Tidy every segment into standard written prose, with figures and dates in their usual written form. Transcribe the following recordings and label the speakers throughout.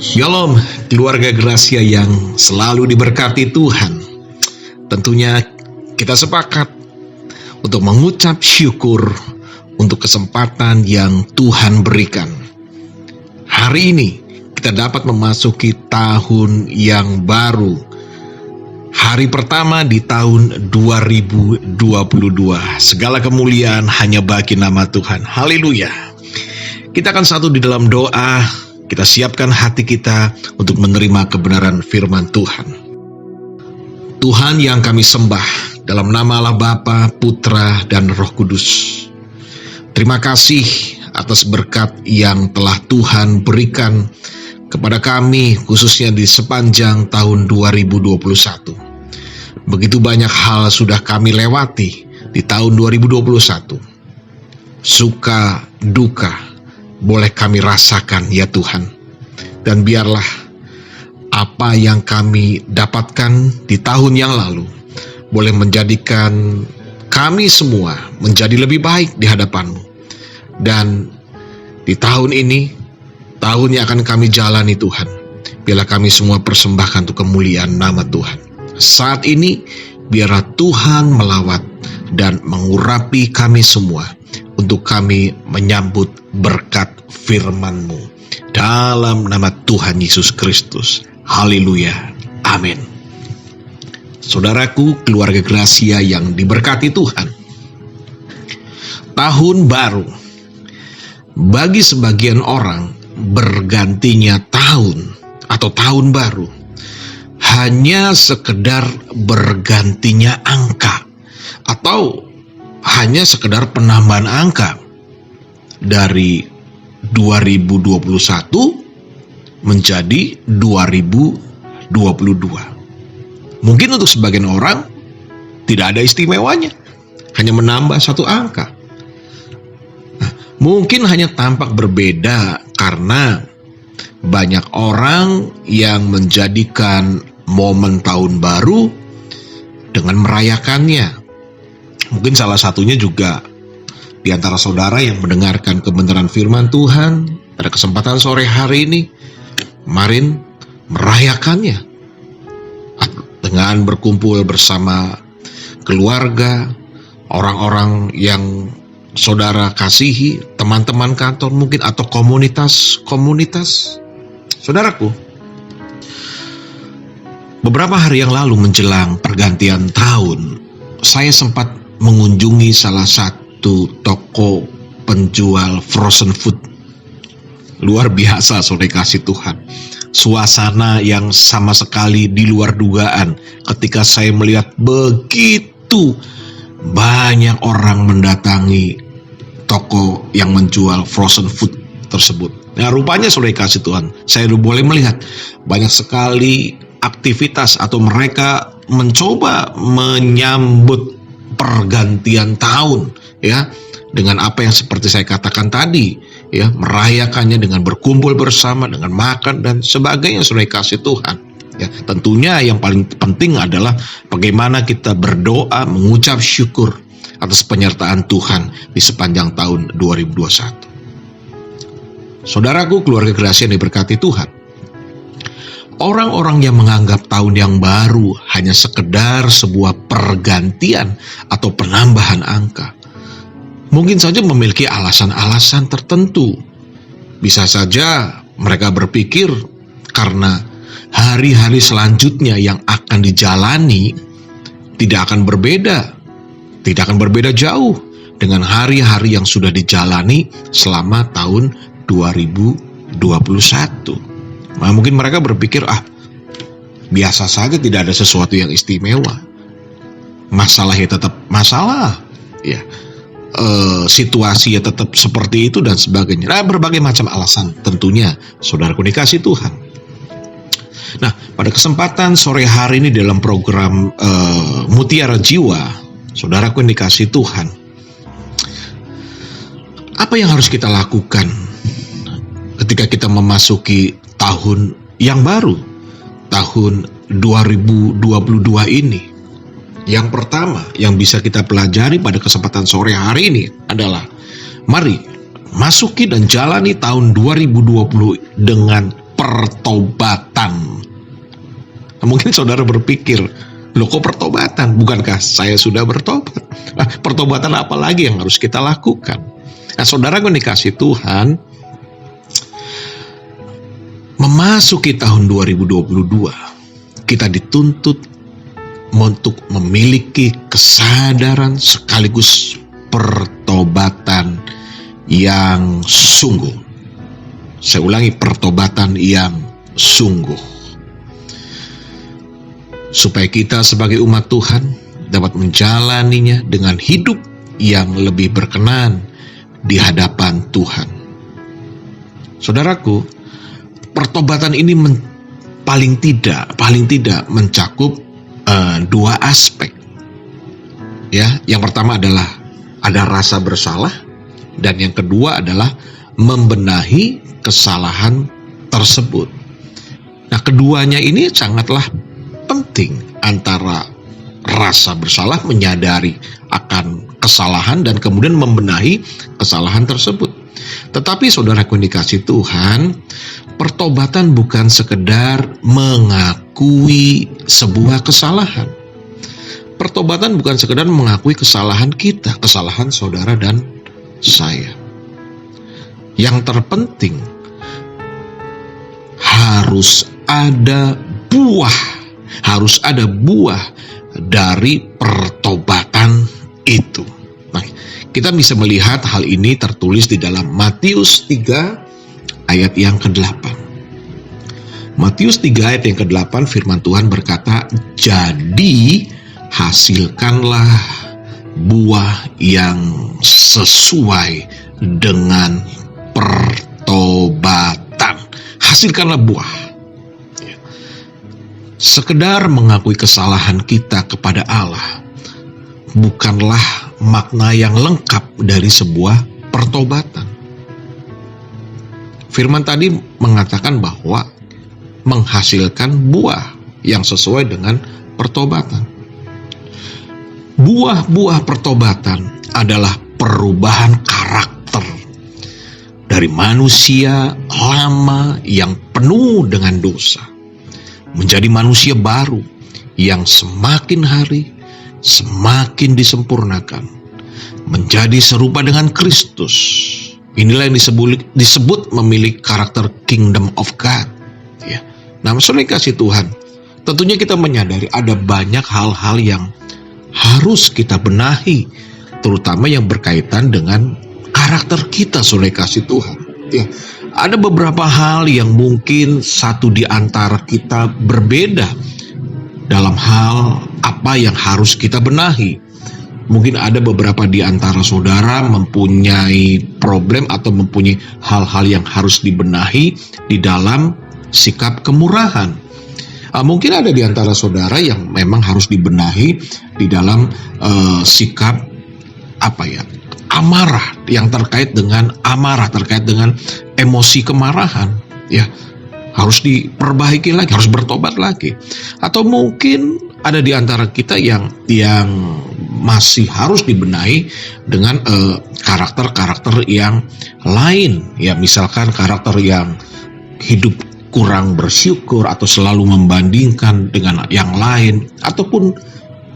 Speaker 1: Shalom, keluarga Gracia yang selalu diberkati Tuhan. Tentunya kita sepakat untuk mengucap syukur untuk kesempatan yang Tuhan berikan. Hari ini kita dapat memasuki tahun yang baru. Hari pertama di tahun 2022. Segala kemuliaan hanya bagi nama Tuhan. Haleluya. Kita akan satu di dalam doa. Kita siapkan hati kita untuk menerima kebenaran firman Tuhan. Tuhan yang kami sembah, dalam nama Allah Bapa, Putra, dan Roh Kudus. Terima kasih atas berkat yang telah Tuhan berikan kepada kami, khususnya di sepanjang tahun 2021. Begitu banyak hal sudah kami lewati di tahun 2021. Suka, duka, boleh kami rasakan ya Tuhan. Dan biarlah apa yang kami dapatkan di tahun yang lalu boleh menjadikan kami semua menjadi lebih baik di hadapan-Mu. Dan di tahun ini, tahun yang akan kami jalani Tuhan, biarlah kami semua persembahkan untuk kemuliaan nama Tuhan. Saat ini biarlah Tuhan melawat dan mengurapi kami semua untuk kami menyambut berkat firman-Mu dalam nama Tuhan Yesus Kristus. Haleluya. Amin. Saudaraku, keluarga Gracia yang diberkati Tuhan. Tahun baru. Bagi sebagian orang, bergantinya tahun atau tahun baru hanya sekedar bergantinya angka atau hanya sekedar penambahan angka dari 2021 menjadi 2022. Mungkin untuk sebagian orang tidak ada istimewanya, hanya menambah satu angka. Mungkin hanya tampak berbeda karena banyak orang yang menjadikan momen tahun baru dengan merayakannya. Mungkin salah satunya juga di antara saudara yang mendengarkan kebenaran firman Tuhan pada kesempatan sore hari ini, kemarin merayakannya dengan berkumpul bersama keluarga, orang-orang yang saudara kasihi, teman-teman kantor mungkin, atau komunitas. Saudaraku, beberapa hari yang lalu menjelang pergantian tahun, saya sempat mengunjungi salah satu toko penjual frozen food. Luar biasa, saudara kasih Tuhan. Suasana yang sama sekali di luar dugaan ketika saya melihat begitu banyak orang mendatangi toko yang menjual frozen food tersebut. Nah, rupanya saudara kasih Tuhan, saya boleh melihat banyak sekali aktivitas atau mereka mencoba menyambut pergantian tahun ya dengan apa yang seperti saya katakan tadi ya, merayakannya dengan berkumpul bersama, dengan makan dan sebagainya, saudara kasih Tuhan ya. Tentunya yang paling penting adalah bagaimana kita berdoa mengucap syukur atas penyertaan Tuhan di sepanjang tahun 2021. Saudaraku, keluarga Gracia yang diberkati Tuhan, orang-orang yang menganggap tahun yang baru hanya sekedar sebuah pergantian atau penambahan angka, mungkin saja memiliki alasan-alasan tertentu. Bisa saja mereka berpikir karena hari-hari selanjutnya yang akan dijalani tidak akan berbeda jauh dengan hari-hari yang sudah dijalani selama tahun 2021. Nah, mungkin mereka berpikir, biasa saja, tidak ada sesuatu yang istimewa. Masalah ya tetap masalah, ya. Situasi ya tetap seperti itu dan sebagainya. Nah, berbagai macam alasan tentunya, saudaraku dikasih Tuhan. Nah, pada kesempatan sore hari ini dalam program Mutiara Jiwa, saudaraku yang dikasih Tuhan, apa yang harus kita lakukan ketika kita memasuki tahun yang baru, tahun 2022 ini? Yang pertama yang bisa kita pelajari pada kesempatan sore hari ini adalah, mari masuki dan jalani tahun 2020 dengan pertobatan. Mungkin saudara berpikir, loh kok pertobatan? Bukankah saya sudah bertobat? Pertobatan apa lagi yang harus kita lakukan? Nah, saudara yang dikasih Tuhan, memasuki tahun 2022, kita dituntut untuk memiliki kesadaran sekaligus pertobatan yang sungguh. Saya ulangi, pertobatan yang sungguh. Supaya kita sebagai umat Tuhan dapat menjalaninya dengan hidup yang lebih berkenan di hadapan Tuhan. Saudaraku, pertobatan ini paling tidak mencakup dua aspek. Ya, yang pertama adalah ada rasa bersalah, dan yang kedua adalah membenahi kesalahan tersebut. Nah, keduanya ini sangatlah penting, antara rasa bersalah, menyadari akan kesalahan, dan kemudian membenahi kesalahan tersebut. Tetapi saudaraku yang dikasih Tuhan, pertobatan bukan sekedar mengakui sebuah kesalahan. Pertobatan bukan sekedar mengakui kesalahan kita, kesalahan saudara dan saya. Yang terpenting, harus ada buah dari pertobatan itu. Nah, kita bisa melihat hal ini tertulis di dalam Matius 3 ayat yang ke-8. Matius 3 ayat yang ke-8, firman Tuhan berkata, "Jadi hasilkanlah buah yang sesuai dengan pertobatan." Hasilkanlah buah. Sekedar mengakui kesalahan kita kepada Allah bukanlah makna yang lengkap dari sebuah pertobatan. Firman tadi mengatakan bahwa menghasilkan buah yang sesuai dengan pertobatan. Buah-buah pertobatan adalah perubahan karakter dari manusia lama yang penuh dengan dosa menjadi manusia baru yang semakin hari semakin disempurnakan, menjadi serupa dengan Kristus. Inilah yang disebut memiliki karakter Kingdom of God. Ya. Nah, saudara kasih Tuhan, tentunya kita menyadari ada banyak hal-hal yang harus kita benahi, terutama yang berkaitan dengan karakter kita, saudara kasih Tuhan. Ya. Ada beberapa hal yang mungkin satu di antara kita berbeda dalam hal apa yang harus kita benahi. Mungkin ada beberapa di antara saudara mempunyai problem atau mempunyai hal-hal yang harus dibenahi di dalam sikap kemurahan. Mungkin ada di antara saudara yang memang harus dibenahi di dalam sikap amarah, yang terkait dengan amarah, terkait dengan emosi kemarahan, ya, harus diperbaiki lagi, harus bertobat lagi. Atau mungkin ada di antara kita yang masih harus dibenahi dengan karakter-karakter yang lain, ya, misalkan karakter yang hidup kurang bersyukur atau selalu membandingkan dengan yang lain, ataupun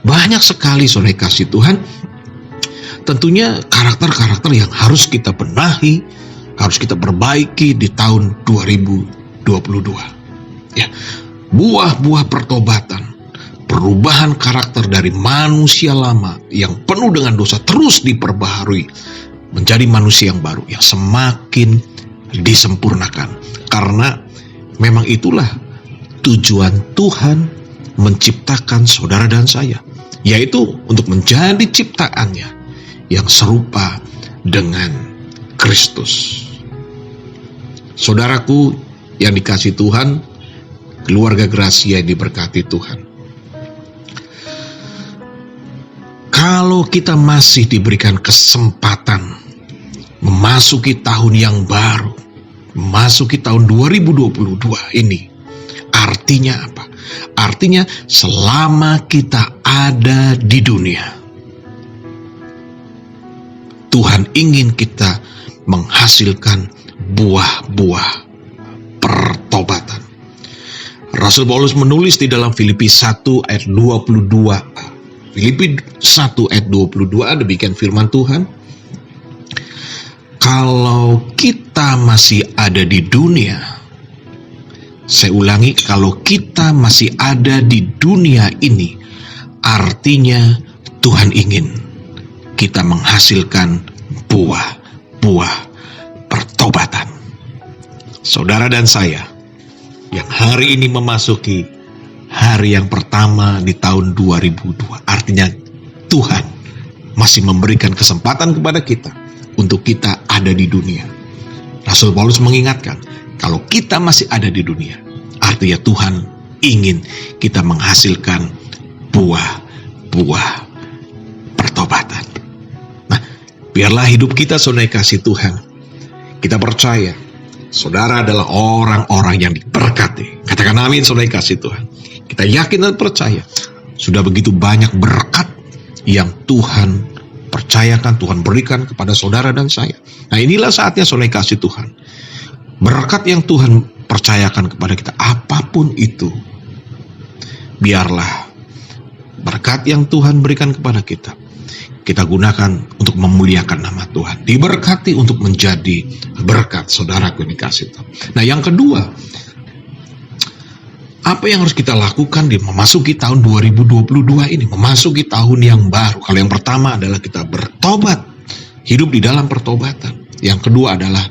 Speaker 1: banyak sekali saudara kasih Tuhan. Tentunya karakter-karakter yang harus kita benahi, harus kita perbaiki di tahun 2022. Ya, buah-buah pertobatan, perubahan karakter dari manusia lama yang penuh dengan dosa terus diperbaharui menjadi manusia yang baru, yang semakin disempurnakan. Karena memang itulah tujuan Tuhan menciptakan saudara dan saya, yaitu untuk menjadi ciptaannya yang serupa dengan Kristus. Saudaraku yang dikasihi Tuhan, keluarga Gracia yang diberkati Tuhan, kalau kita masih diberikan kesempatan memasuki tahun yang baru, memasuki tahun 2022 ini, artinya apa? Artinya selama kita ada di dunia, Tuhan ingin kita menghasilkan buah-buah pertobatan. pertobatan. Rasul Paulus menulis di dalam Filipi 1 ayat 22. Filipi 1 ayat 22, demikian firman Tuhan. Kalau kita masih ada di dunia, saya ulangi, kalau kita masih ada di dunia ini, artinya Tuhan ingin kita menghasilkan buah-buah pertobatan. Saudara dan saya yang hari ini memasuki hari yang pertama di tahun 2002, artinya Tuhan masih memberikan kesempatan kepada kita untuk kita ada di dunia. Rasul Paulus mengingatkan, kalau kita masih ada di dunia, artinya Tuhan ingin kita menghasilkan buah-buah pertobatan. Nah, biarlah hidup kita, saudara kasih Tuhan, kita percaya saudara adalah orang-orang yang diberkati. Katakan amin, saudara kasih Tuhan. Kita yakin dan percaya sudah begitu banyak berkat yang Tuhan percayakan, Tuhan berikan kepada saudara dan saya. Nah, inilah saatnya, saudara kasih Tuhan, berkat yang Tuhan percayakan kepada kita, apapun itu, biarlah berkat yang Tuhan berikan kepada kita, kita gunakan untuk memuliakan nama Tuhan. Diberkati untuk menjadi berkat, saudaraku ini kasih Tuhan. Nah, yang kedua, apa yang harus kita lakukan di memasuki tahun 2022 ini, memasuki tahun yang baru? Kalau yang pertama adalah kita bertobat, hidup di dalam pertobatan. Yang kedua adalah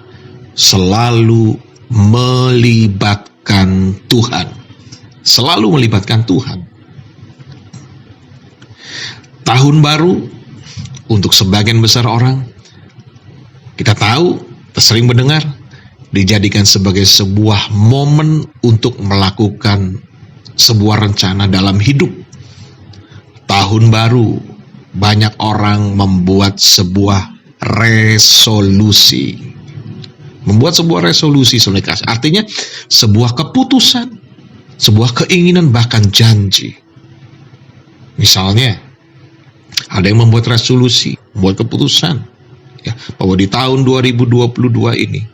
Speaker 1: selalu melibatkan Tuhan. Selalu melibatkan Tuhan. Tahun baru untuk sebagian besar orang, kita tahu, kita sering mendengar, dijadikan sebagai sebuah momen untuk melakukan sebuah rencana dalam hidup. Tahun baru, banyak orang membuat sebuah resolusi. Membuat sebuah resolusi, saudara, artinya sebuah keputusan, sebuah keinginan, bahkan janji. Misalnya, ada yang membuat resolusi, membuat keputusan, ya, bahwa di tahun 2022 ini,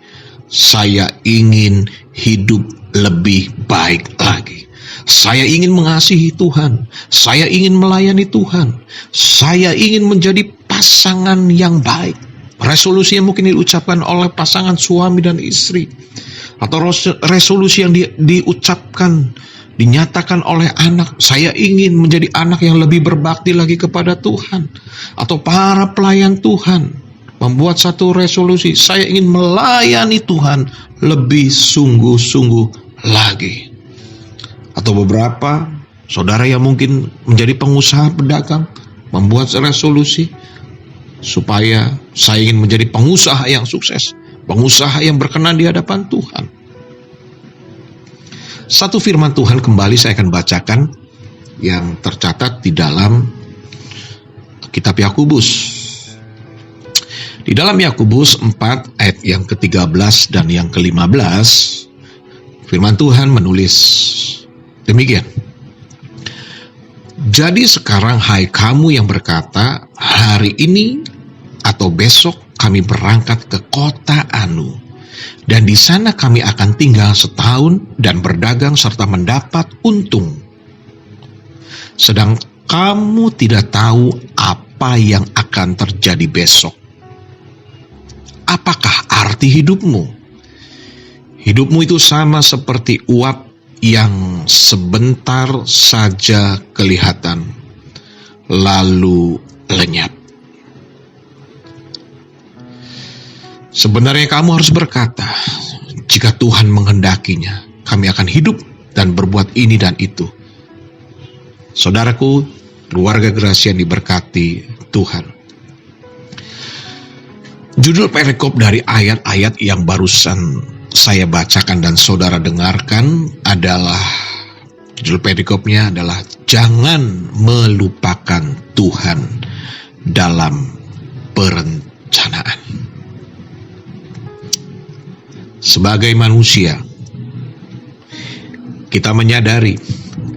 Speaker 1: saya ingin hidup lebih baik lagi. Saya ingin mengasihi Tuhan. Saya ingin melayani Tuhan. Saya ingin menjadi pasangan yang baik. Resolusi yang mungkin diucapkan oleh pasangan suami dan istri. Atau resolusi yang diucapkan, dinyatakan oleh anak. Saya ingin menjadi anak yang lebih berbakti lagi kepada Tuhan. Atau para pelayan Tuhan membuat satu resolusi, saya ingin melayani Tuhan lebih sungguh-sungguh lagi. Atau beberapa saudara yang mungkin menjadi pengusaha pedagang, membuat resolusi supaya saya ingin menjadi pengusaha yang sukses, pengusaha yang berkenan di hadapan Tuhan. Satu firman Tuhan kembali saya akan bacakan yang tercatat di dalam kitab Yakobus. Di dalam Yakobus 4 ayat yang ke-13 dan yang ke-15, firman Tuhan menulis demikian. Jadi sekarang hai kamu yang berkata, hari ini atau besok kami berangkat ke kota Anu, dan di sana kami akan tinggal setahun dan berdagang serta mendapat untung. Sedang kamu tidak tahu apa yang akan terjadi besok. Apakah arti hidupmu? Hidupmu itu sama seperti uap yang sebentar saja kelihatan, lalu lenyap. Sebenarnya kamu harus berkata, jika Tuhan menghendakinya, kami akan hidup dan berbuat ini dan itu. Saudaraku, keluarga Gracia yang diberkati Tuhan. Judul perikop dari ayat-ayat yang barusan saya bacakan dan saudara dengarkan adalah, judul perikopnya adalah jangan melupakan Tuhan dalam perencanaan. Sebagai manusia, kita menyadari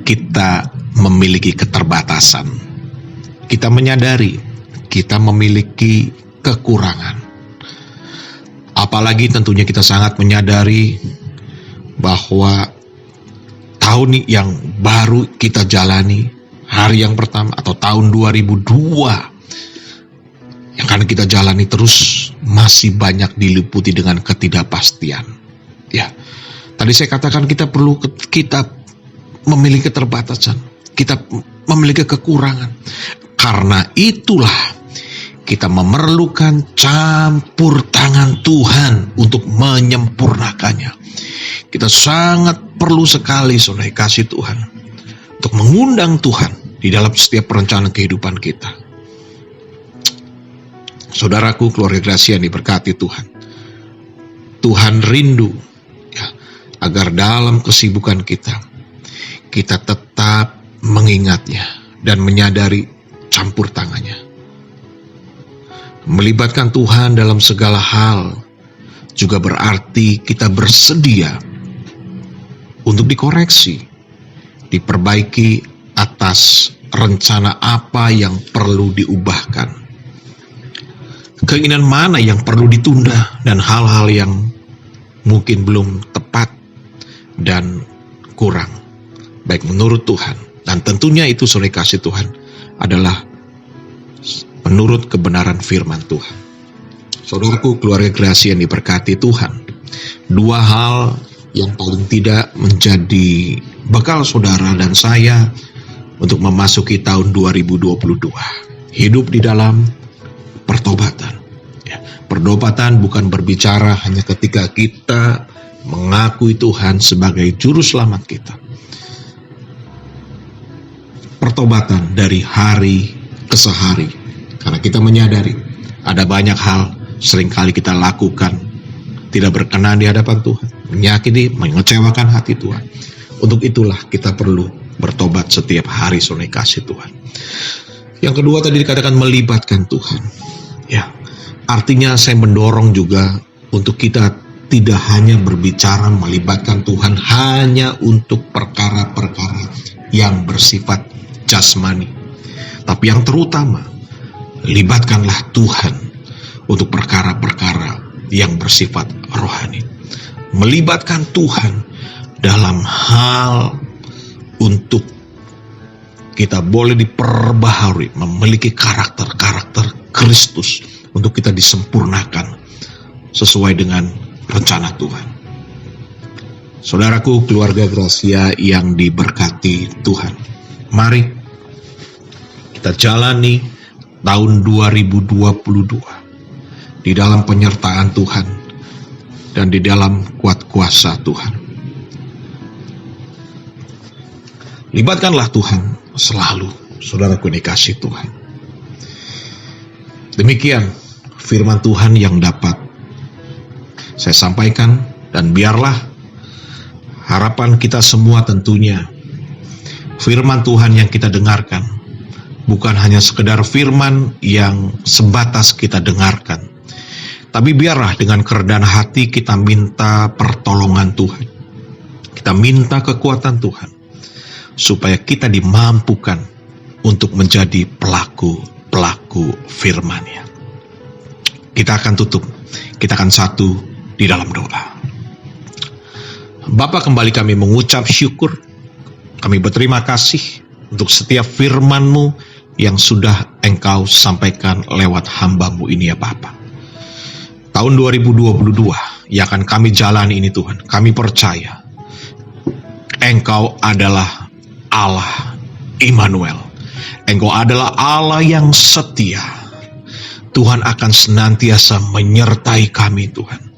Speaker 1: kita memiliki keterbatasan. Kita menyadari kita memiliki kekurangan. Apalagi tentunya kita sangat menyadari bahwa tahun yang baru kita jalani, hari yang pertama atau tahun 2002 yang akan kita jalani terus masih banyak diliputi dengan ketidakpastian. Ya, tadi saya katakan kita memiliki keterbatasan, kita memiliki kekurangan. Karena itulah kita memerlukan campur tangan Tuhan untuk menyempurnakannya. Kita sangat perlu sekali, saudara kasih Tuhan, untuk mengundang Tuhan di dalam setiap perencanaan kehidupan kita. Saudaraku, keluarga Gracia yang diberkati Tuhan, Tuhan rindu ya, agar dalam kesibukan kita tetap mengingatnya dan menyadari campur tangannya. Melibatkan Tuhan dalam segala hal juga berarti kita bersedia untuk dikoreksi, diperbaiki atas rencana apa yang perlu diubahkan. Keinginan mana yang perlu ditunda dan hal-hal yang mungkin belum tepat dan kurang, baik menurut Tuhan. Dan tentunya itu, saudara kasih Tuhan, adalah menurut kebenaran firman Tuhan. Saudaraku, keluarga Gracia yang diberkati Tuhan, dua hal yang paling tidak menjadi bekal saudara dan saya untuk memasuki tahun 2022. Hidup di dalam pertobatan. Ya, pertobatan bukan berbicara hanya ketika kita mengakui Tuhan sebagai juru selamat kita. Pertobatan dari hari ke sehari, karena kita menyadari ada banyak hal seringkali kita lakukan tidak berkenan di hadapan Tuhan, menyakiti, mengecewakan hati Tuhan. Untuk itulah kita perlu bertobat setiap hari, saudara kasih Tuhan. Yang kedua tadi dikatakan melibatkan Tuhan. Ya, artinya saya mendorong juga untuk kita tidak hanya berbicara melibatkan Tuhan hanya untuk perkara-perkara yang bersifat jasmani, tapi yang terutama libatkanlah Tuhan untuk perkara-perkara yang bersifat rohani. Melibatkan Tuhan dalam hal untuk kita boleh diperbaharui, memiliki karakter-karakter Kristus untuk kita disempurnakan sesuai dengan rencana Tuhan. Saudaraku, keluarga Gracia yang diberkati Tuhan, mari kita jalani tahun 2022 di dalam penyertaan Tuhan dan di dalam kuat kuasa Tuhan. Libatkanlah Tuhan selalu, saudaraku dikasih Tuhan. Demikian firman Tuhan yang dapat saya sampaikan, dan biarlah harapan kita semua tentunya firman Tuhan yang kita dengarkan bukan hanya sekedar firman yang sebatas kita dengarkan, tapi biarlah dengan kerendahan hati kita minta pertolongan Tuhan, kita minta kekuatan Tuhan, supaya kita dimampukan untuk menjadi pelaku firman-Nya. Kita akan tutup, kita akan satu di dalam doa. Bapa, kembali kami mengucap syukur, kami berterima kasih untuk setiap firman-Mu yang sudah Engkau sampaikan lewat hamba-Mu ini ya Bapa. Tahun 2022 yang akan kami jalani ini Tuhan, kami percaya Engkau adalah Allah Immanuel. Engkau adalah Allah yang setia. Tuhan akan senantiasa menyertai kami Tuhan,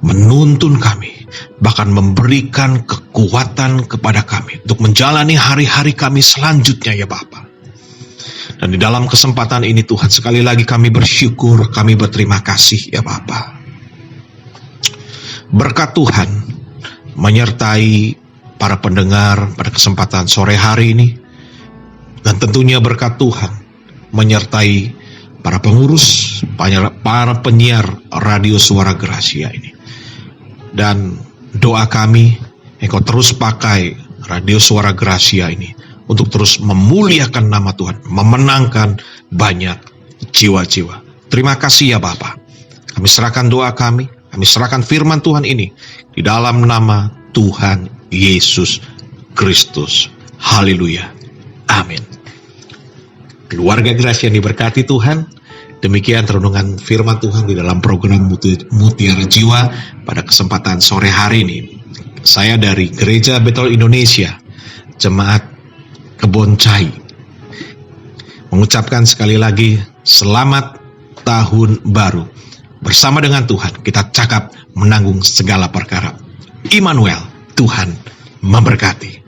Speaker 1: menuntun kami, bahkan memberikan kekuatan kepada kami untuk menjalani hari-hari kami selanjutnya ya Bapa. Dan di dalam kesempatan ini Tuhan, sekali lagi kami bersyukur, kami berterima kasih ya Bapa. Berkat Tuhan menyertai para pendengar pada kesempatan sore hari ini, dan tentunya berkat Tuhan menyertai para pengurus, para penyiar radio Suara Gracia ini. Dan doa kami, Engkau terus pakai radio Suara Gracia ini untuk terus memuliakan nama Tuhan, memenangkan banyak jiwa-jiwa. Terima kasih ya Bapa. Kami serahkan doa kami serahkan firman Tuhan ini di dalam nama Tuhan Yesus Kristus. Haleluya. Amin. Keluarga Gracia yang diberkati Tuhan, demikian renungan firman Tuhan di dalam program Mutiara Jiwa pada kesempatan sore hari ini. Saya dari Gereja Betel Indonesia, Jemaat Keboncai, mengucapkan sekali lagi selamat tahun baru. Bersama dengan Tuhan kita cakap menanggung segala perkara. Immanuel, Tuhan memberkati.